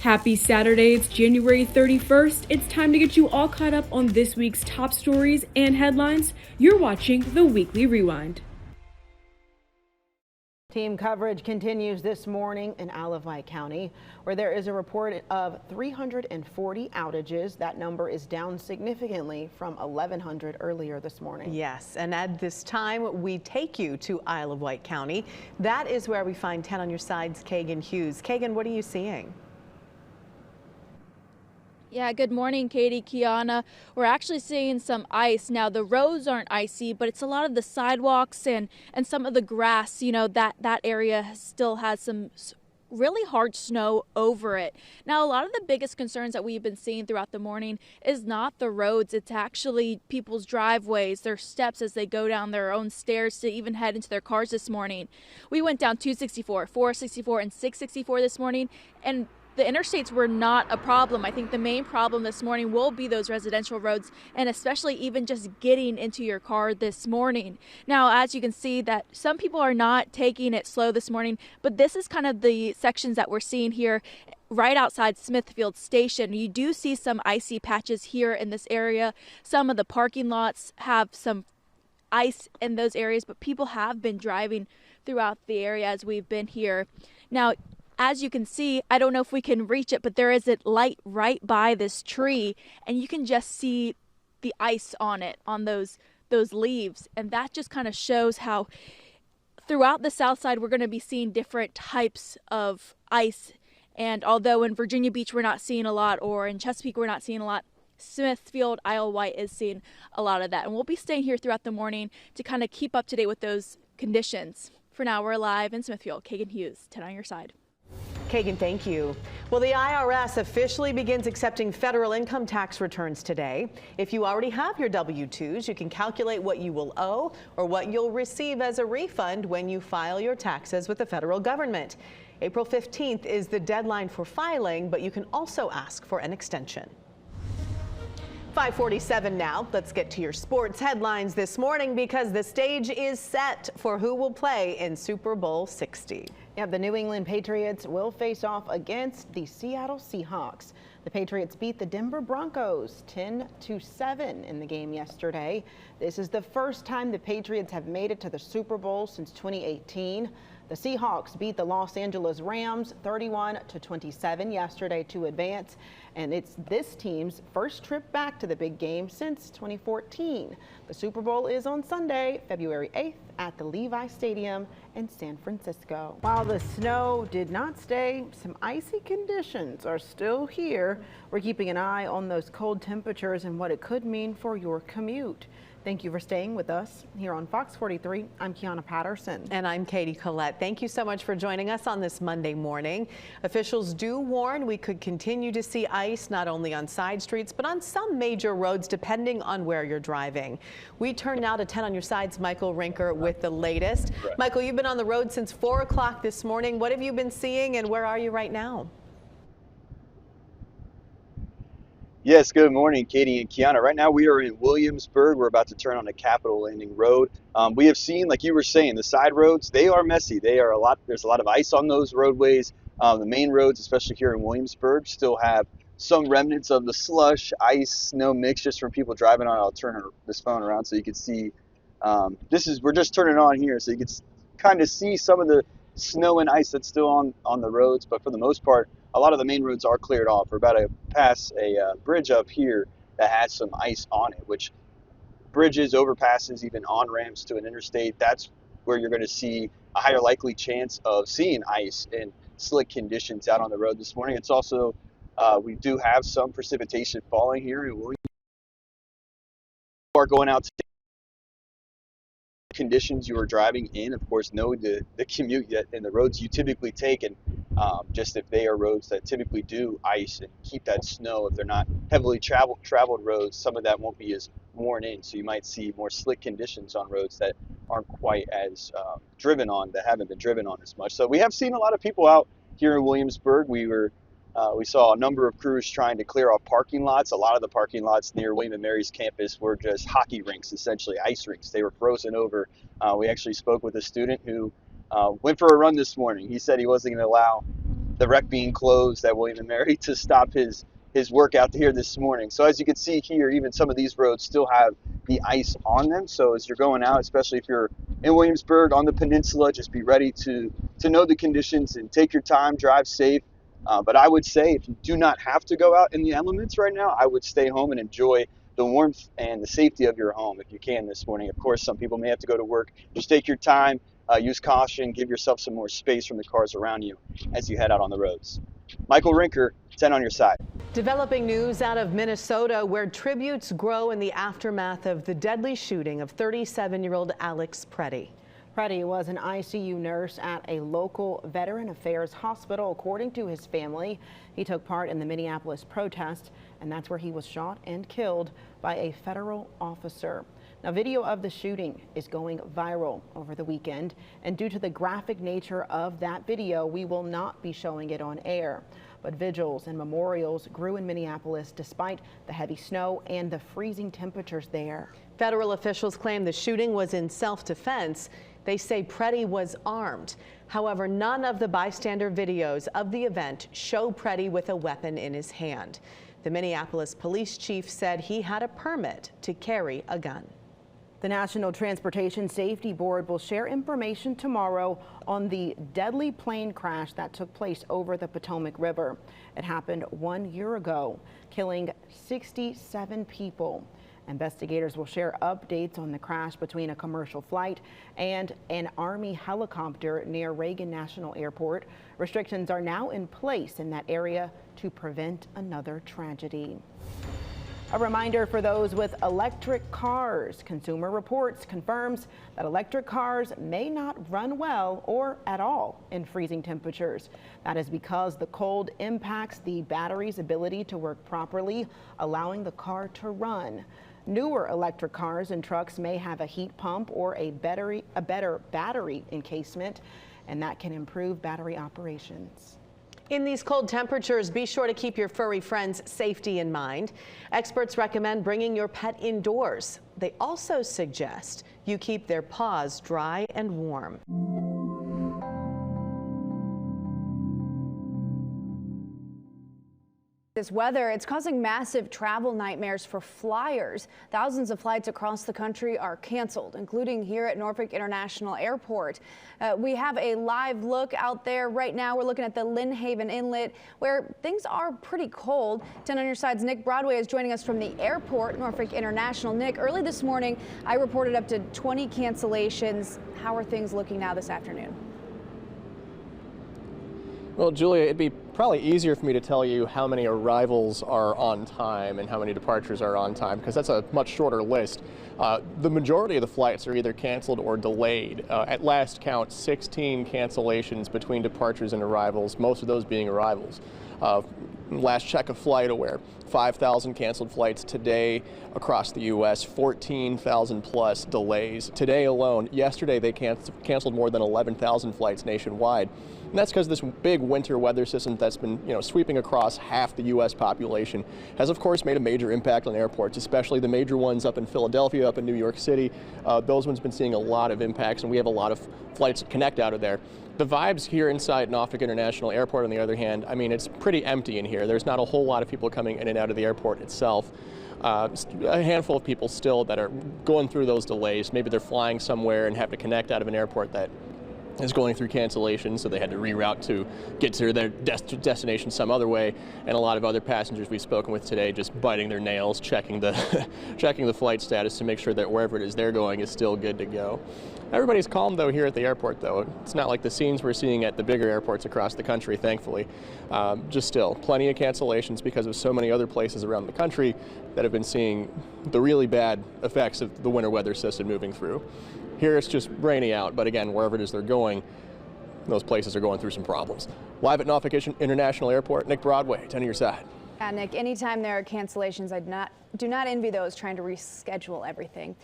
Happy Saturday, it's January 31st. It's time to get you all caught up on this week's top stories and headlines. You're watching the Weekly Rewind. Team coverage continues this morning in Isle of Wight County, where there is a report of 340 outages. That number is down significantly from 1,100 earlier this morning. Yes, and at this time, we take you to Isle of Wight County. That is where we find 10 on your side's Kagan Hughes. Kagan, what are you seeing? Yeah, good morning, Katie, Kiana. We're actually seeing some ice. Now, the roads aren't icy, but it's a lot of the sidewalks and some of the grass. You know, that area still has some really hard snow over it. Now, a lot of the biggest concerns that we've been seeing throughout the morning is not the roads. It's actually people's driveways, their steps as they go down their own stairs to even head into their cars this morning. We went down 264, 464, and 664 this morning, and the interstates were not a problem. I think the main problem this morning will be those residential roads, and especially even just getting into your car this morning. Now, as you can see, that some people are not taking it slow this morning, but this is kind of the sections that we're seeing here right outside Smithfield Station. You do see some icy patches here in this area. Some of the parking lots have some ice in those areas, but people have been driving throughout the area as we've been here. Now, as you can see, I don't know if we can reach it, but there is a light right by this tree, and you can just see the ice on it, on those leaves. And that just kind of shows how throughout the south side, we're going to be seeing different types of ice. And although in Virginia Beach, we're not seeing a lot, or in Chesapeake, we're not seeing a lot, Smithfield, Isle of Wight is seeing a lot of that. And we'll be staying here throughout the morning to kind of keep up to date with those conditions. For now, we're live in Smithfield. Kagan Hughes, 10 on your side. Kagan, thank you. Well, the IRS officially begins accepting federal income tax returns today. If you already have your W-2s, you can calculate what you will owe or what you'll receive as a refund when you file your taxes with the federal government. April 15th is the deadline for filing, but you can also ask for an extension. 5:47 now. Let's get to your sports headlines this morning, because the stage is set for who will play in Super Bowl 60. Yeah, the New England Patriots will face off against the Seattle Seahawks. The Patriots beat the Denver Broncos 10-7 in the game yesterday. This is the first time the Patriots have made it to the Super Bowl since 2018. The Seahawks beat the Los Angeles Rams 31-27 yesterday to advance, and it's this team's first trip back to the big game since 2014. The Super Bowl is on Sunday, February 8th at the Levi Stadium in San Francisco. While the snow did not stay, some icy conditions are still here. We're keeping an eye on those cold temperatures and what it could mean for your commute. Thank you for staying with us here on Fox 43. I'm Kiana Patterson. And I'm Katie Collette. Thank you so much for joining us on this Monday morning. Officials do warn we could continue to see ice not only on side streets, but on some major roads, depending on where you're driving. We turn now to 10 on your side's Michael Rinker with the latest. Michael, you've been on the road since 4 o'clock this morning. What have you been seeing, and where are you right now? Yes, good morning, Katie and Kiana. Right now we are in Williamsburg. We're about to turn on the Capitol Landing Road. We have seen, like you were saying, the side roads, they are messy. There's a lot of ice on those roadways. The main roads, especially here in Williamsburg, still have some remnants of the slush, ice, snow mix just from people driving on. I'll turn this phone around so you can see. We're just turning it on here so you can kind of see some of the snow and ice that's still on the roads, but for the most part, a lot of the main roads are cleared off. We're about to pass a bridge up here that has some ice on it, which bridges, overpasses, even on-ramps to an interstate, that's where you're going to see a higher likely chance of seeing ice and slick conditions out on the road this morning. It's also, we do have some precipitation falling here in Williamsburg. Are going out today. Conditions you are driving in, of course, know the commute and the roads you typically take, and just if they are roads that typically do ice and keep that snow, if they're not heavily traveled roads, some of that won't be as worn in, so you might see more slick conditions on roads that aren't quite as driven on, that haven't been driven on as much. So we have seen a lot of people out here in Williamsburg. We saw a number of crews trying to clear off parking lots. A lot of the parking lots near William & Mary's campus were just hockey rinks, essentially ice rinks. They were frozen over. We actually spoke with a student who went for a run this morning. He said he wasn't going to allow the rec being closed at William and Mary to stop his workout here this morning. So as you can see here, even some of these roads still have the ice on them. So as you're going out, especially if you're in Williamsburg on the peninsula, just be ready to know the conditions and take your time, drive safe. But I would say if you do not have to go out in the elements right now, I would stay home and enjoy the warmth and the safety of your home if you can this morning. Of course, some people may have to go to work. Just take your time, use caution, give yourself some more space from the cars around you as you head out on the roads. Michael Rinker, 10 on your side. Developing news out of Minnesota, where tributes grow in the aftermath of the deadly shooting of 37-year-old Alex Preddy. Preddy was an ICU nurse at a local Veteran Affairs hospital. According to his family, he took part in the Minneapolis protest, and that's where he was shot and killed by a federal officer. Now, video of the shooting is going viral over the weekend, and due to the graphic nature of that video, we will not be showing it on air. But vigils and memorials grew in Minneapolis despite the heavy snow and the freezing temperatures there. Federal officials claim the shooting was in self-defense. They say Preddy was armed. However, none of the bystander videos of the event show Preddy with a weapon in his hand. The Minneapolis police chief said he had a permit to carry a gun. The National Transportation Safety Board will share information tomorrow on the deadly plane crash that took place over the Potomac River. It happened 1 year ago, killing 67 people. Investigators will share updates on the crash between a commercial flight and an Army helicopter near Reagan National Airport. Restrictions are now in place in that area to prevent another tragedy. A reminder for those with electric cars. Consumer Reports confirms that electric cars may not run well or at all in freezing temperatures. That is because the cold impacts the battery's ability to work properly, allowing the car to run. Newer electric cars and trucks may have a heat pump or a better battery encasement, and that can improve battery operations. In these cold temperatures, be sure to keep your furry friends' safety in mind. Experts recommend bringing your pet indoors. They also suggest you keep their paws dry and warm. This weather, it's causing massive travel nightmares for flyers. Thousands of flights across the country are canceled, including here at Norfolk International Airport. We have a live look out there right now. We're looking at the Lynn Haven Inlet, where things are pretty cold. 10 on your side's Nick Broadway is joining us from the airport, Norfolk International. Nick, early this morning, I reported up to 20 cancellations. How are things looking now this afternoon? Well, Julia, it'd be probably easier for me to tell you how many arrivals are on time and how many departures are on time, because that's a much shorter list. The majority of the flights are either canceled or delayed. At last count, 16 cancellations between departures and arrivals, most of those being arrivals. Last check of FlightAware, 5,000 canceled flights today across the U.S., 14,000 plus delays. Today alone, yesterday they canceled more than 11,000 flights nationwide. And that's because this big winter weather system that's been, sweeping across half the U.S. population has, of course, made a major impact on airports, especially the major ones up in Philadelphia, up in New York City. Those ones been seeing a lot of impacts, and we have a lot of flights that connect out of there. The vibes here inside Norfolk International Airport, on the other hand, I mean, it's pretty empty in here. There's not a whole lot of people coming in and out of the airport itself. A handful of people still that are going through those delays. Maybe they're flying somewhere and have to connect out of an airport that is going through cancellation, so they had to reroute to get to their destination some other way. And a lot of other passengers we've spoken with today just biting their nails, checking the checking the flight status to make sure that wherever it is they're going is still good to go. Everybody's calm though here at the airport though. It's not like the scenes we're seeing at the bigger airports across the country, thankfully. Just still plenty of cancellations because of so many other places around the country that have been seeing the really bad effects of the winter weather system moving through. Here it's just rainy out, but again, wherever it is they're going, those places are going through some problems. Live at Norfolk International Airport, Nick Broadway, 10 on your side. Nick, anytime there are cancellations, I do not envy those trying to reschedule everything.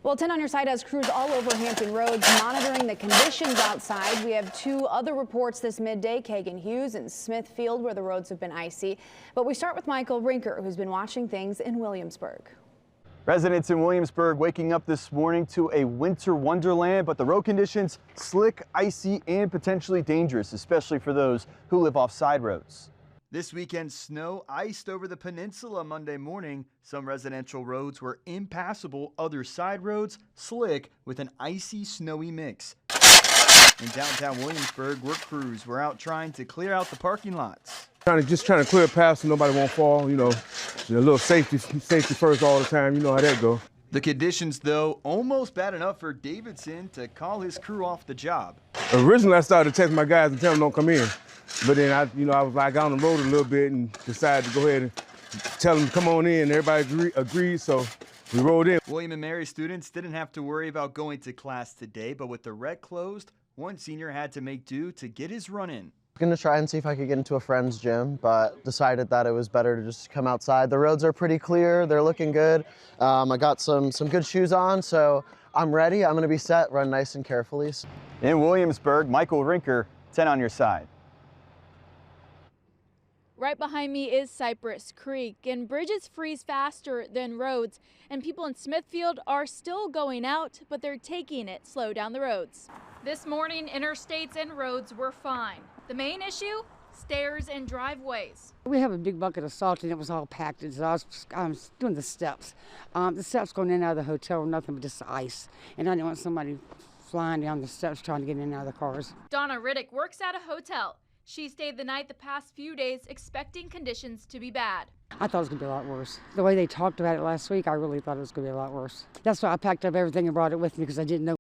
Well, 10 on your side has crews all over Hampton roads monitoring the conditions outside. We have two other reports this midday, Kagan Hughes and Smithfield, where the roads have been icy. But we start with Michael Rinker, who's been watching things in Williamsburg. Residents in Williamsburg waking up this morning to a winter wonderland, but the road conditions slick, icy, and potentially dangerous, especially for those who live off side roads. This weekend, snow iced over the peninsula Monday morning. Some residential roads were impassable, other side roads slick with an icy, snowy mix. In downtown Williamsburg, work crews were out trying to clear out the parking lots. Just trying to clear past so nobody won't fall, you know, a little safety first all the time, you know how that go. The conditions, though, almost bad enough for Davidson to call his crew off the job. Originally, I started to text my guys and tell them don't come in. But then I was like on the road a little bit and decided to go ahead and tell them to come on in. Everybody agreed, so we rolled in. William and Mary students didn't have to worry about going to class today, but with the rec closed, one senior had to make do to get his run in. Going to try and see if I could get into a friend's gym, but decided that it was better to just come outside. The roads are pretty clear. They're looking good. I got some good shoes on, so I'm ready. I'm going to be set, run nice and carefully. In Williamsburg, Michael Rinker, 10 on your side. Right behind me is Cypress Creek, and bridges freeze faster than roads, and people in Smithfield are still going out, but they're taking it slow down the roads. This morning, interstates and roads were fine. The main issue? Stairs and driveways. We have a big bucket of salt and it was all packed, so I was doing the steps. The steps going in and out of the hotel were nothing but just ice, and I didn't want somebody flying down the steps trying to get in and out of the cars. Donna Riddick works at a hotel. She stayed the night the past few days expecting conditions to be bad. I thought it was going to be a lot worse. The way they talked about it last week, I really thought it was going to be a lot worse. That's why I packed up everything and brought it with me, because I didn't know